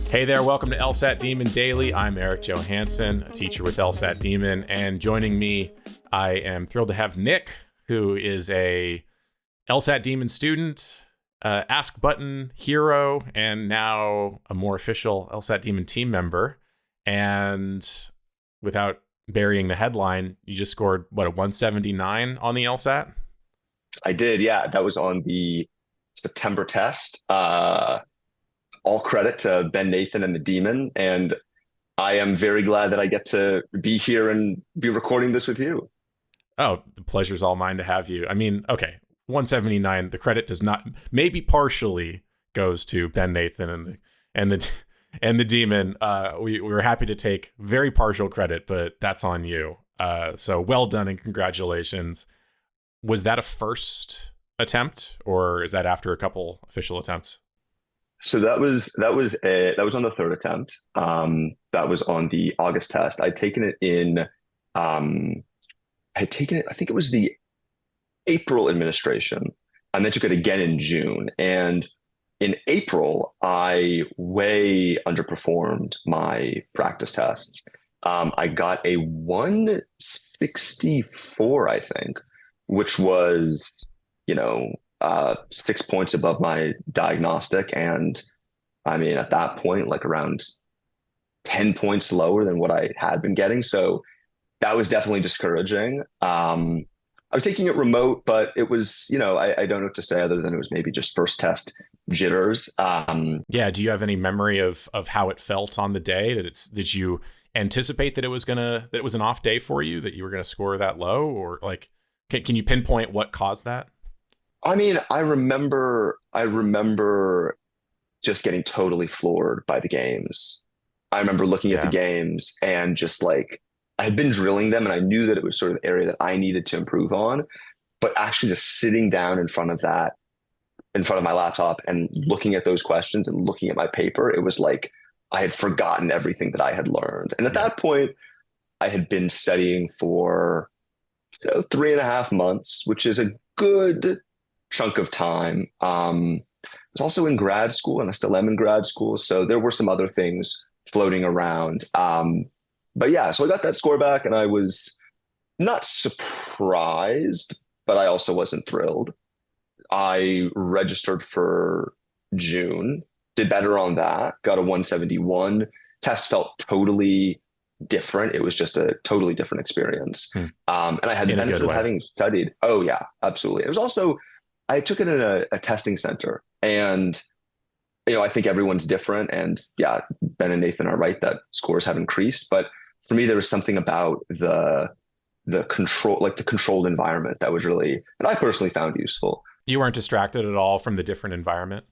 Hey there, welcome to LSAT Demon Daily. I'm Erik Johansson, a teacher with LSAT Demon, and joining me, I am thrilled to have Nick, who is a LSAT Demon student, Ask Button hero, and now a more official LSAT Demon team member. And without burying the headline, you just scored, a 179 on the LSAT? I did, yeah. That was on the September test. All credit to Ben Nathan and the Demon, and I am very glad that I get to be here and be recording this with you. Oh, the pleasure's all mine to have you. I mean, okay, 179. The credit does not, maybe partially goes to Ben Nathan and the Demon. We were happy to take very partial credit, but that's on you. So well done and congratulations. Was that a first attempt, or is that after a couple official attempts? So that was on the third attempt. That was on the August test. I'd taken it in. I think it was the April administration. And then took it again in June. And in April, I way underperformed my practice tests. I got a 164, I think, which was, 6 points above my diagnostic. And I mean, at that point, like around 10 points lower than what I had been getting. So that was definitely discouraging. I was taking it remote, but it was, I don't know what to say other than it was maybe just first test jitters. Yeah. Do you have any memory of how it felt on the day? Did you anticipate that it was an off day for you, that you were going to score that low, or like, can you pinpoint what caused that? I mean, I remember just getting totally floored by the games. I remember looking at the games and just like, I had been drilling them and I knew that it was sort of the area that I needed to improve on, but actually just sitting down in front of my laptop and looking at those questions and looking at my paper, it was like I had forgotten everything that I had learned. And at that point, I had been studying for 3.5 months, which is a good chunk of time. I was also in grad school, and I still am in grad school, so there were some other things floating around. But yeah, so I got that score back, and I was not surprised, but I also wasn't thrilled. I registered for June, did better on that, got a 171. Test felt totally different. It was just a totally different experience. And I had the benefit of having studied. Oh yeah, absolutely. It was also, I took it in a testing center, and I think everyone's different. And yeah, Ben and Nathan are right that scores have increased. But for me, there was something about the control, like the controlled environment, that I personally found useful. You weren't distracted at all from the different environment?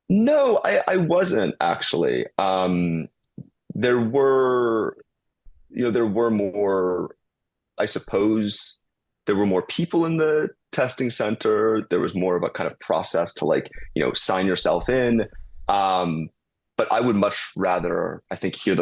No, I wasn't actually. There were more, I suppose, there were more people in the testing center. There was more of a kind of process to sign yourself in. But I would much rather, I think, hear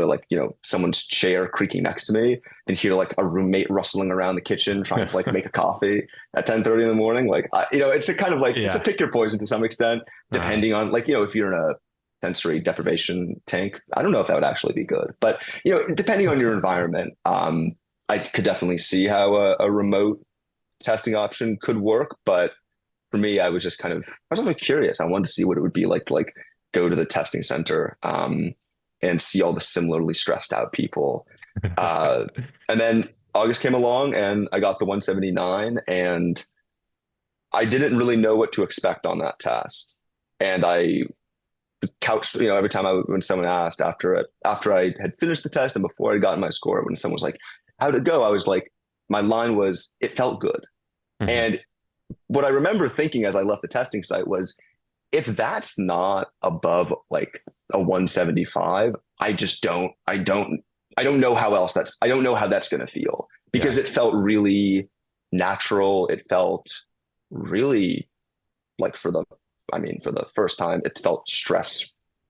someone's chair creaking next to me than hear like a roommate rustling around the kitchen trying to make a coffee at 10:30 in the morning. It's a kind of it's a pick your poison to some extent, depending on if you're in a sensory deprivation tank. I don't know if that would actually be good, but depending on your environment, I could definitely see how a remote testing option could work. But for me, I was also curious. I wanted to see what it would be like go to the testing center and see all the similarly stressed out people. And then August came along and I got the 179, and I didn't really know what to expect on that test. And I couched, every time when someone asked after I had finished the test and before I got my score, when someone was like, how'd it go? I was like, my line was, it felt good. Mm-hmm. And what I remember thinking as I left the testing site was, if that's not above like a 175, I don't know how that's going to feel, because it felt really natural. It felt really like for the first time, it felt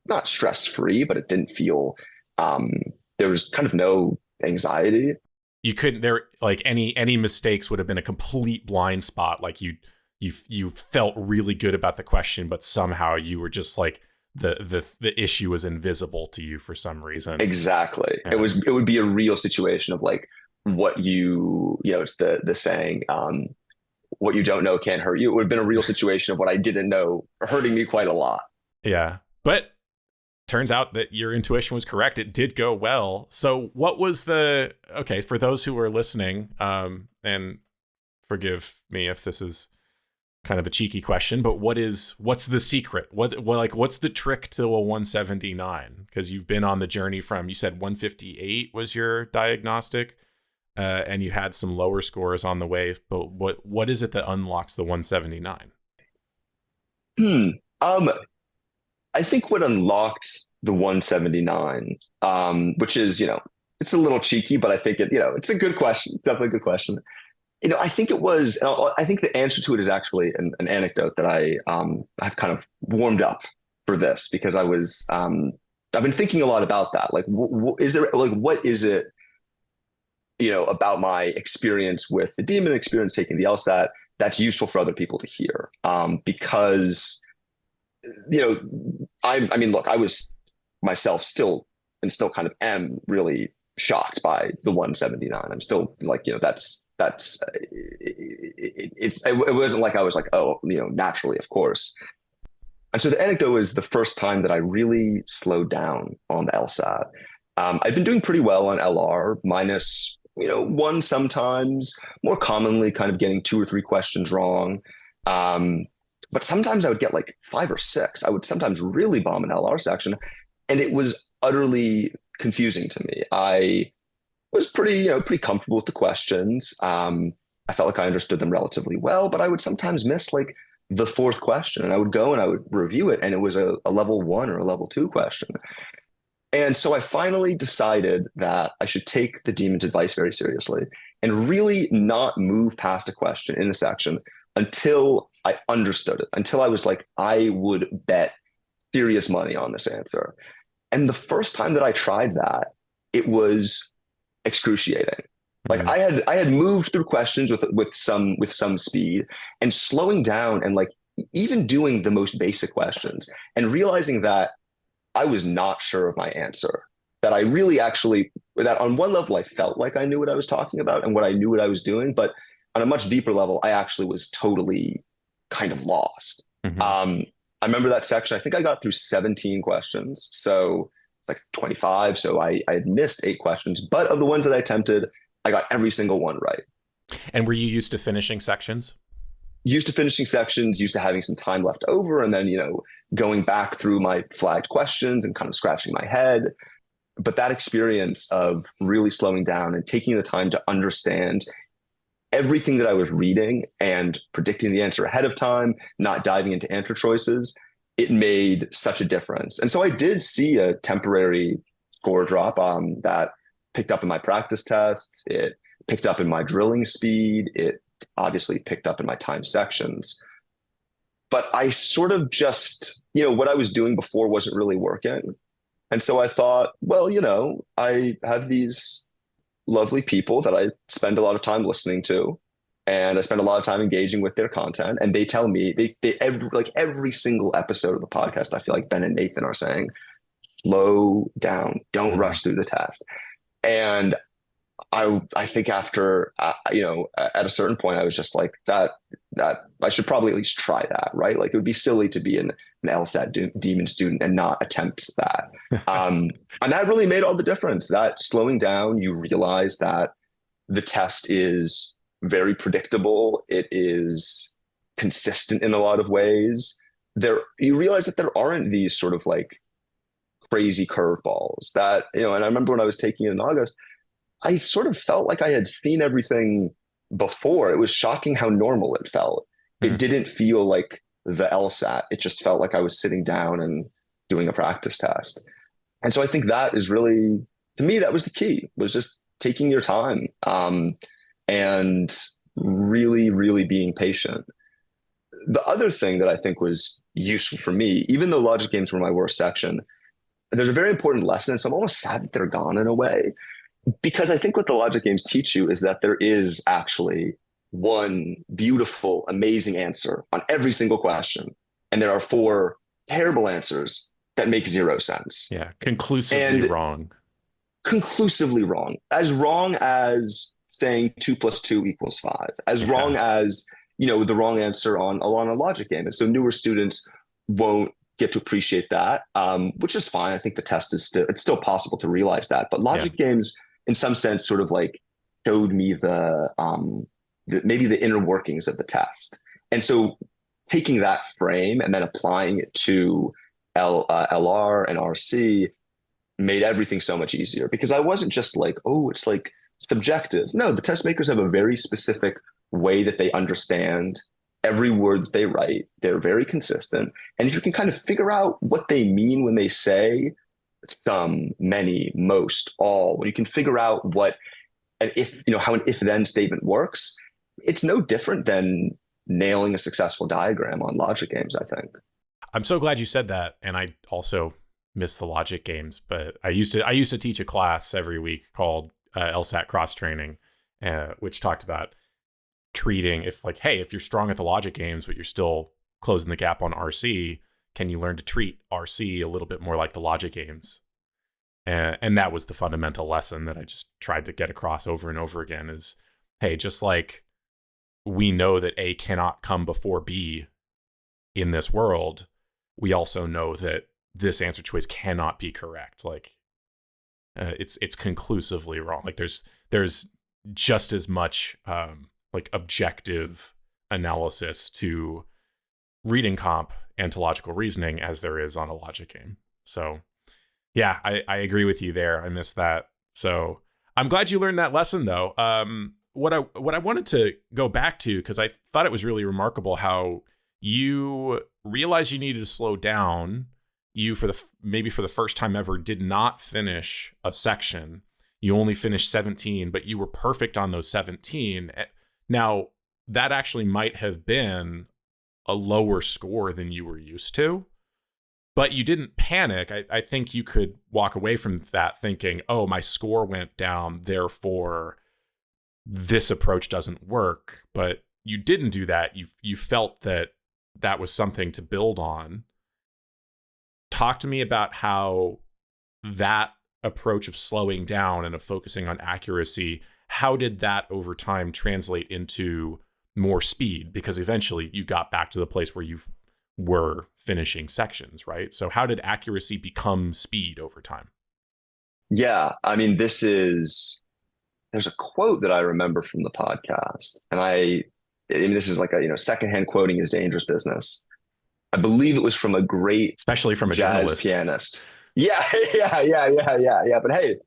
not stress free, but it didn't feel, there was kind of no anxiety. You couldn't, any mistakes would have been a complete blind spot. Like you felt really good about the question, but somehow you were just like the issue was invisible to you for some reason. Exactly. Yeah. It would be a real situation of like what it's the saying, what you don't know can't hurt you. It would have been a real situation of what I didn't know hurting me quite a lot. Yeah. But turns out that your intuition was correct. It did go well. So what was for those who are listening, and forgive me if this is kind of a cheeky question, but what's the secret? What's the trick to a 179? Because you've been on the journey from, you said 158 was your diagnostic, and you had some lower scores on the way, but what is it that unlocks the 179? I think what unlocked the 179, which is, it's a little cheeky, but I think it's a good question. It's definitely a good question. I think it was, I think the answer to it is actually an anecdote that I've kind of warmed up for this, because I've been thinking a lot about that. Like, what is it, about my experience with the Demon experience, taking the LSAT, that's useful for other people to hear? Because, look, I was myself still kind of am really shocked by the 179. I'm still like, it wasn't like I was like, oh, naturally, of course. And so the anecdote is the first time that I really slowed down on the LSAT. I've been doing pretty well on LR, minus, one sometimes, more commonly kind of getting 2 or 3 questions wrong. But sometimes I would get like 5 or 6. I would sometimes really bomb an LR section, and it was utterly confusing to me. I was pretty comfortable with the questions. I felt like I understood them relatively well, but I would sometimes miss like the 4th question, and I would go and I would review it, and it was a level 1 or a level 2 question. And so I finally decided that I should take the Demon's advice very seriously and really not move past a question in a section until I understood it, until I was like, I would bet serious money on this answer. And the first time that I tried that, it was excruciating. Like I had moved through questions with some speed, and slowing down and like even doing the most basic questions and realizing that I was not sure of my answer, that I really that on one level I felt like I knew what I was talking about and I knew what I was doing, but on a much deeper level, I actually was totally kind of lost. Mm-hmm. I remember that section. I think I got through 17 questions, so like 25. So I had missed 8 questions, but of the ones that I attempted, I got every single one right. And were you used to finishing sections? Used to finishing sections, used to having some time left over, and then, going back through my flagged questions and kind of scratching my head. But that experience of really slowing down and taking the time to understand everything that I was reading and predicting the answer ahead of time, not diving into answer choices, it made such a difference. And so I did see a temporary score drop that picked up in my practice tests. It picked up in my drilling speed. It obviously picked up in my time sections. But I sort of just, what I was doing before wasn't really working. And so I thought, well, I have these lovely people that I spend a lot of time listening to, and I spend a lot of time engaging with their content. And they tell me, every single episode of the podcast, I feel like Ben and Nathan are saying, slow down, don't rush through the test. And I think after, at a certain point, I was just like, that I should probably at least try that, right? Like, it would be silly to be an LSAT Demon student and not attempt that. And that really made all the difference. That slowing down, you realize that the test is very predictable. It is consistent in a lot of ways. You realize that there aren't these sort of like crazy curveballs that, and I remember when I was taking it in August, I sort of felt like I had seen everything before. It was shocking how normal it felt. It didn't feel like the LSAT. It just felt like I was sitting down and doing a practice test. And so I think that is really, to me, that was the key, was just taking your time and really, really being patient. The other thing that I think was useful for me, even though logic games were my worst section, there's a very important lesson. So I'm almost sad that they're gone in a way, because I think what the logic games teach you is that there is actually one beautiful, amazing answer on every single question. And there are 4 terrible answers that make zero sense. Yeah, conclusively And wrong. conclusively wrong as saying 2 + 2 = 5, as wrong Yeah. as, the wrong answer on a logic game. And so newer students won't get to appreciate that, which is fine. I think the test is it's still possible to realize that. But Yeah. logic games, in some sense, sort of like showed me maybe the inner workings of the test. And so taking that frame and then applying it to LR and RC made everything so much easier, because I wasn't just like, oh, it's like subjective. No, the test makers have a very specific way that they understand every word that they write. They're very consistent. And if you can kind of figure out what they mean when they say some, many, most, all, when you can figure out how an if-then statement works, it's no different than nailing a successful diagram on logic games, I think. I'm so glad you said that. And I also miss the logic games, but I used to teach a class every week called LSAT cross training, which talked about treating if you're strong at the logic games, but you're still closing the gap on RC, can you learn to treat RC a little bit more like the logic games? And that was the fundamental lesson that I just tried to get across over and over again is, hey, just like we know that A cannot come before B in this world, we also know that this answer choice cannot be correct. Like it's conclusively wrong. Like there's just as much like objective analysis to reading comp and to logical reasoning as there is on a logic game. So yeah, I agree with you there. I missed that. So I'm glad you learned that lesson though. What I wanted to go back to, because I thought it was really remarkable how you realized you needed to slow down. You, maybe for the first time ever, did not finish a section. You only finished 17, but you were perfect on those 17. Now, that actually might have been a lower score than you were used to, but you didn't panic. I think you could walk away from that thinking, oh, my score went down, therefore this approach doesn't work. But you didn't do that. You felt that was something to build on. Talk to me about how that approach of slowing down and of focusing on accuracy, how did that over time translate into more speed? Because eventually you got back to the place where you were finishing sections, right? So how did accuracy become speed over time? Yeah, I mean, there's a quote that I remember from the podcast, and I mean, this is like secondhand quoting is dangerous business. I believe it was from a great, especially from a jazz journalist. Pianist. Yeah. But hey,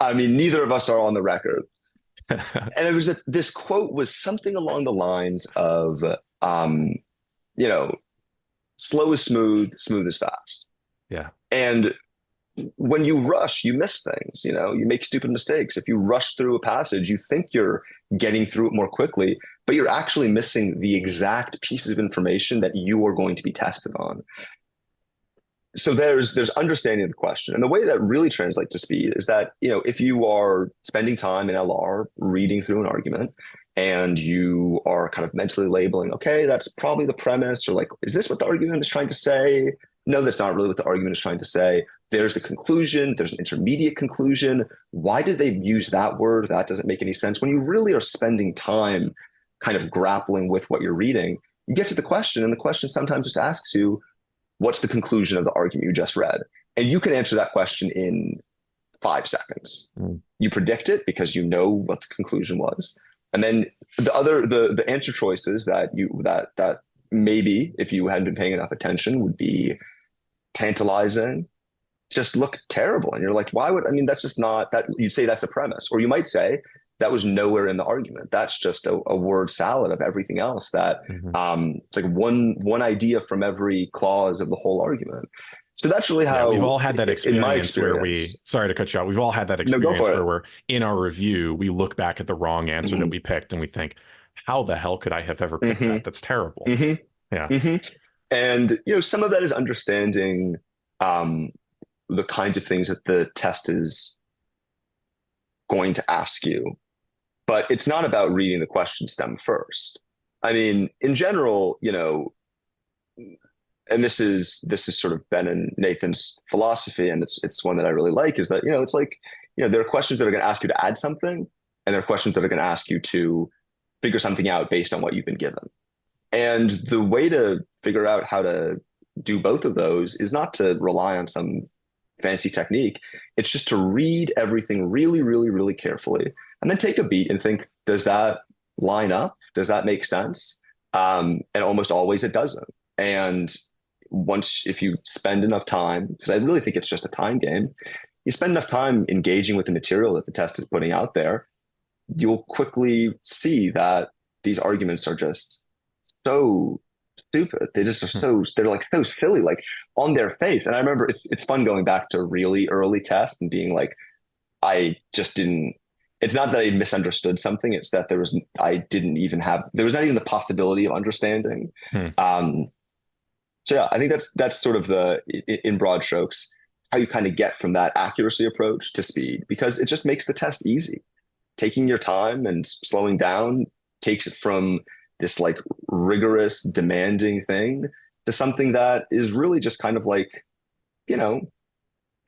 I mean, neither of us are on the record. And it was this quote was something along the lines of, slow is smooth, smooth is fast. Yeah. And when you rush, you miss things, you make stupid mistakes. If you rush through a passage, you think you're getting through it more quickly, but you're actually missing the exact pieces of information that you are going to be tested on. So there's understanding of the question. And the way that really translates to speed is that, if you are spending time in LR reading through an argument and you are kind of mentally labeling, okay, that's probably the premise, or like, is this what the argument is trying to say? No, that's not really what the argument is trying to say. There's the conclusion. There's an intermediate conclusion. Why did they use that word? That doesn't make any sense. When you really are spending time kind of grappling with what you're reading, you get to the question, and the question sometimes just asks you, what's the conclusion of the argument you just read? And you can answer that question in 5 seconds. You predict it because you know what the conclusion was. And then the answer choices that maybe, if you hadn't been paying enough attention, would be tantalizing, just look terrible. And you're like, that's just not that. You'd say that's a premise, or you might say that was nowhere in the argument. That's just a word salad of everything else that it's like one idea from every clause of the whole argument. So that's really how we've all had that experience where sorry to cut you out. We've all had that experience where we're in our review, we look back at the wrong answer that we picked and we think, how the hell could I have ever picked that? That's terrible. Yeah. And, some of that is understanding the kinds of things that the test is going to ask you. But it's not about reading the question stem first. I mean, in general, and this is sort of Ben and Nathan's philosophy, and it's one that I really like, is that, it's like, there are questions that are going to ask you to add something, and there are questions that are going to ask you to figure something out based on what you've been given. And the way to figure out how to do both of those is not to rely on some fancy technique. It's just to read everything really, really, really carefully, and then take a beat and think, does that line up? Does that make sense? And almost always it doesn't. And if you spend enough time, because I really think it's just a time game, you spend enough time engaging with the material that the test is putting out there, you'll quickly see that these arguments are just so stupid. They just are they're like so silly, like on their face. And I remember it's fun going back to really early tests and being like, I just didn't, it's not that I misunderstood something. It's that there was not even the possibility of understanding. So yeah, I think that's sort of in broad strokes, how you kind of get from that accuracy approach to speed, because it just makes the test easy. Taking your time and slowing down takes it from this like rigorous, demanding thing to something that is really just kind of like, a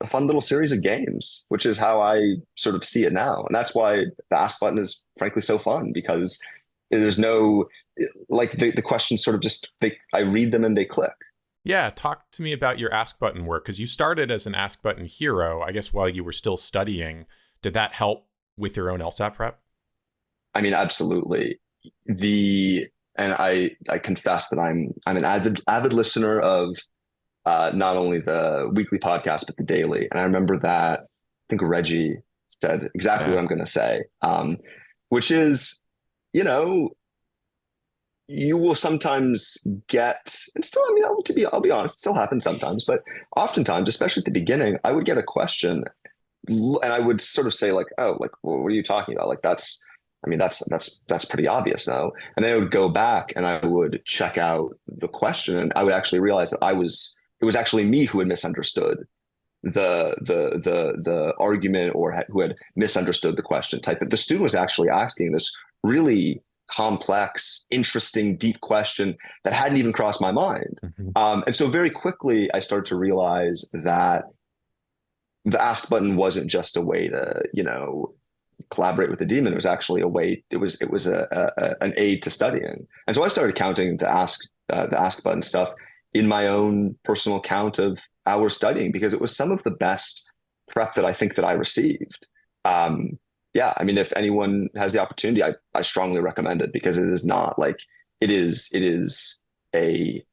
fun little series of games, which is how I sort of see it now. And that's why the Ask Button is frankly so fun, because there's no, like the questions sort of just, I read them and they click. Yeah, talk to me about your Ask Button work, because you started as an Ask Button hero, I guess, while you were still studying. Did that help with your own LSAT prep? I mean, absolutely. And I confess that I'm an avid listener of not only the weekly podcast but the daily. And I remember that I think Reggie said exactly what I'm going to say, which is, you will sometimes get, and still, I mean, I'll be honest, it still happens sometimes, but oftentimes, especially at the beginning, I would get a question and I would sort of say like, oh, like, well, what are you talking about? Like, that's pretty obvious now. And then I would go back and I would check out the question, and I would actually realize that it was actually me who had misunderstood the argument, or who had misunderstood the question type. But the student was actually asking this really complex, interesting, deep question that hadn't even crossed my mind. And so very quickly, I started to realize that the Ask Button wasn't just a way to, collaborate with the demon. It was actually a way. It was an aid to studying. And so I started counting the Ask Button stuff in my own personal count of hours studying, because it was some of the best prep that I think that I received. Yeah, I mean, if anyone has the opportunity, I strongly recommend it, because it is not like it's a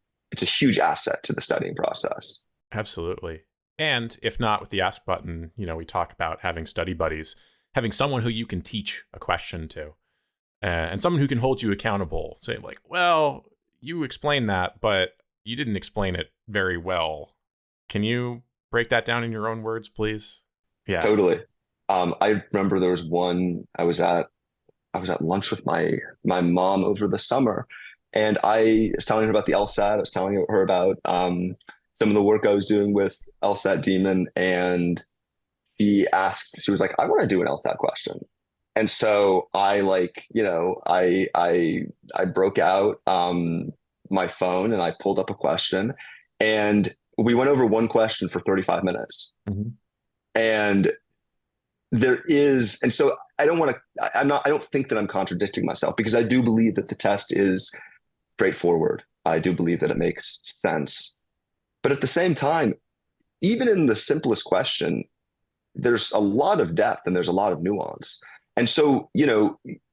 huge asset to the studying process. Absolutely. And if not with the Ask Button, we talk about having study buddies, having someone who you can teach a question to, and someone who can hold you accountable. Say like, well, you explained that, but you didn't explain it very well. Can you break that down in your own words, please? Yeah, totally. I remember there was one, I was at lunch with my mom over the summer, and I was telling her about the LSAT. I was telling her about some of the work I was doing with LSAT Demon, and she was like, I want to do an LSAT question. And so I I broke out my phone and I pulled up a question, and we went over one question for 35 minutes. And so I don't think that I'm contradicting myself, because I do believe that the test is straightforward. I do believe that it makes sense. But at the same time, even in the simplest question, there's a lot of depth and there's a lot of nuance. And so,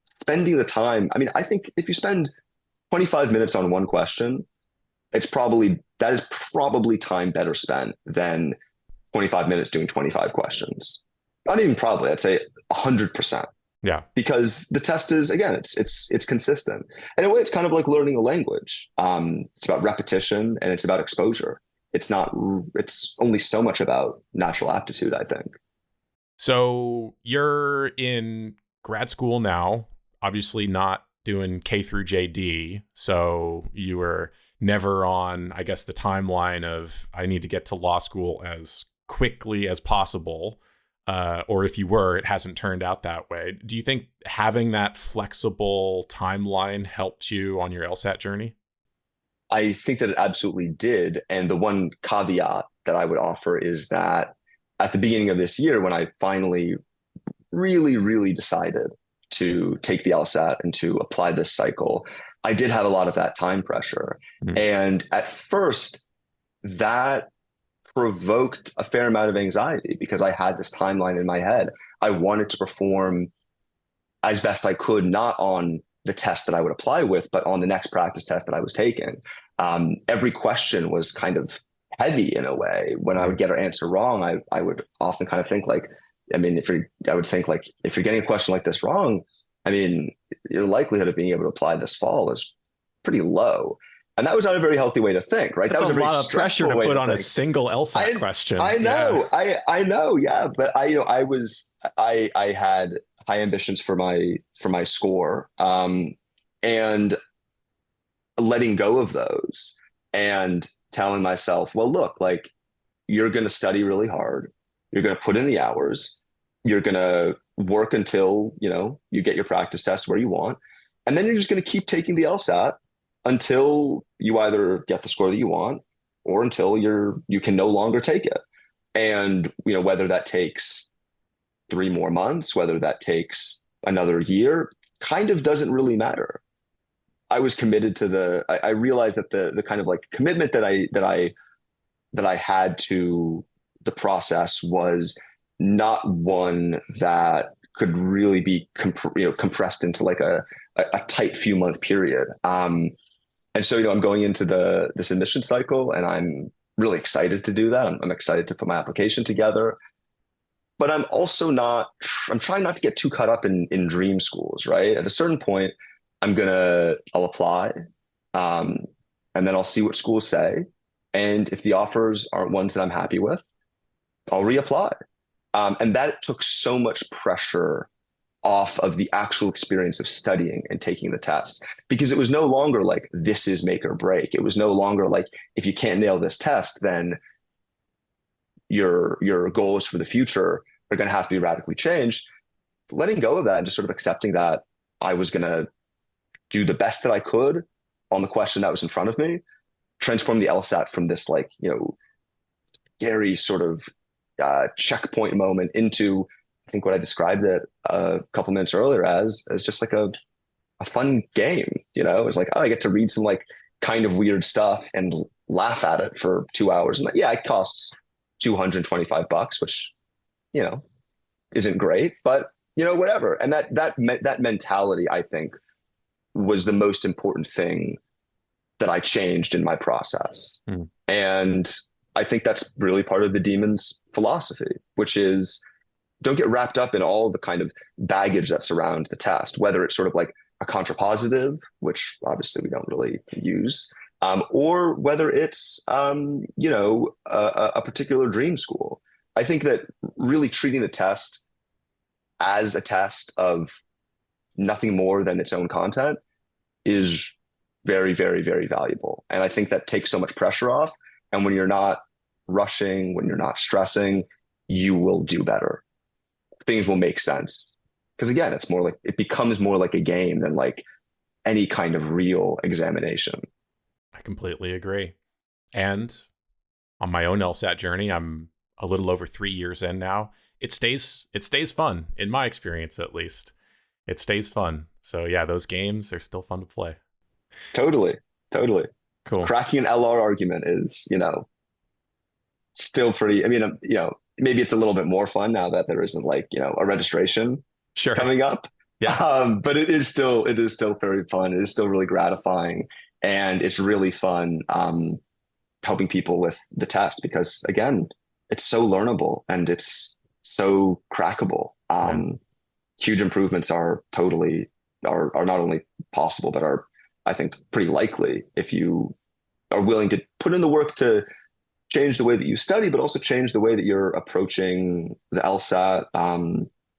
spending the time, I mean, I think if you spend 25 minutes on one question, that is probably time better spent than 25 minutes doing 25 questions. Not even probably, I'd say 100%. Yeah. Because the test is, again, it's consistent. In a way, it's kind of like learning a language. It's about repetition and it's about exposure. It's only so much about natural aptitude, I think. So you're in grad school now, obviously not doing K through JD. So you were never on, I guess, the timeline of I need to get to law school as quickly as possible. Or if you were, it hasn't turned out that way. Do you think having that flexible timeline helped you on your LSAT journey? I think that it absolutely did. And the one caveat that I would offer is that at the beginning of this year, when I finally really, really decided to take the LSAT and to apply this cycle, I did have a lot of that time pressure. Mm. And at first, that provoked a fair amount of anxiety because I had this timeline in my head. I wanted to perform as best I could, not on the test that I would apply with, but on the next practice test that I was taking. Every question was kind of heavy in a way. When I would get an answer wrong, I would often kind of think like, I mean, I would think like, if you're getting a question like this wrong, I mean, your likelihood of being able to apply this fall is pretty low. And that was not a very healthy way to think, right? That's that was a lot of pressure to put on think. a single LSAT question. I know, yeah. I know, yeah. But I had high ambitions for my score, and letting go of those and telling myself, well, look, like you're going to study really hard, you're going to put in the hours, you're going to work until you get your practice test where you want, and then you're just going to keep taking the LSAT until you either get the score that you want or until you can no longer take it. And whether that takes 3 more months, whether that takes another year, kind of doesn't really matter. I was committed to I realized that the kind of like commitment that I had to the process was not one that could really be compressed into like a tight few month period. And so, I'm going into this admission cycle, and I'm really excited to do that. I'm excited to put my application together, but I'm trying not to get too caught up in dream schools, right? At a certain point, I'll apply, and then I'll see what schools say. And if the offers aren't ones that I'm happy with, I'll reapply. And that took so much pressure off of the actual experience of studying and taking the test, because it was no longer like this is make or break. It was no longer like, if you can't nail this test, then your goals for the future are going to have to be radically changed. Letting go of that and just sort of accepting that I was going to do the best that I could on the question that was in front of me, transform the LSAT from this like, scary sort of checkpoint moment into, I think what I described it a couple minutes earlier as just like a fun game. It's like, oh, I get to read some like kind of weird stuff and laugh at it for 2 hours. And yeah, it costs $225, which, isn't great, but whatever. And that mentality, I think, was the most important thing that I changed in my process. And I think that's really part of the Demon's philosophy, which is, don't get wrapped up in all the kind of baggage that surrounds the test, whether it's sort of like a contrapositive, which obviously we don't really use, or whether it's, a particular dream school. I think that really treating the test as a test of nothing more than its own content is very, very, very valuable. And I think that takes so much pressure off. And when you're not rushing, when you're not stressing, you will do better. Things will make sense. Because again, it becomes more like a game than like any kind of real examination. I completely agree. And on my own LSAT journey, I'm a little over 3 years in now. It stays fun, in my experience at least. It stays fun. So yeah, those games are still fun to play. Totally. Cool. Cracking an LR argument is, still pretty, I mean, maybe it's a little bit more fun now that there isn't like, a registration coming up. Yeah. But it is still very fun. It is still really gratifying. And it's really fun helping people with the test because, again, it's so learnable and it's so crackable. Huge improvements are not only possible, but are, I think, pretty likely if you are willing to put in the work to change the way that you study, but also change the way that you're approaching the LSAT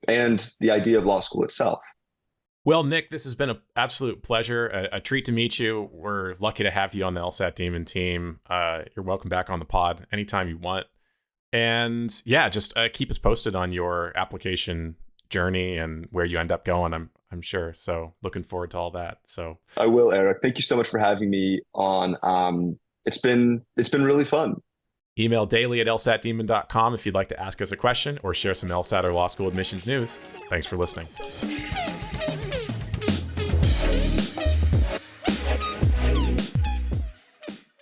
and the idea of law school itself. Well, Nick, this has been an absolute pleasure, a treat to meet you. We're lucky to have you on the LSAT Demon team. You're welcome back on the pod anytime you want. And yeah, just keep us posted on your application journey and where you end up going. I'm I'm sure. So looking forward to all that. So I will, Eric. Thank you so much for having me on. It's been really fun. email daily@lsatdemon.com if you'd like to ask us a question or share some LSAT or law school admissions news. Thanks for listening.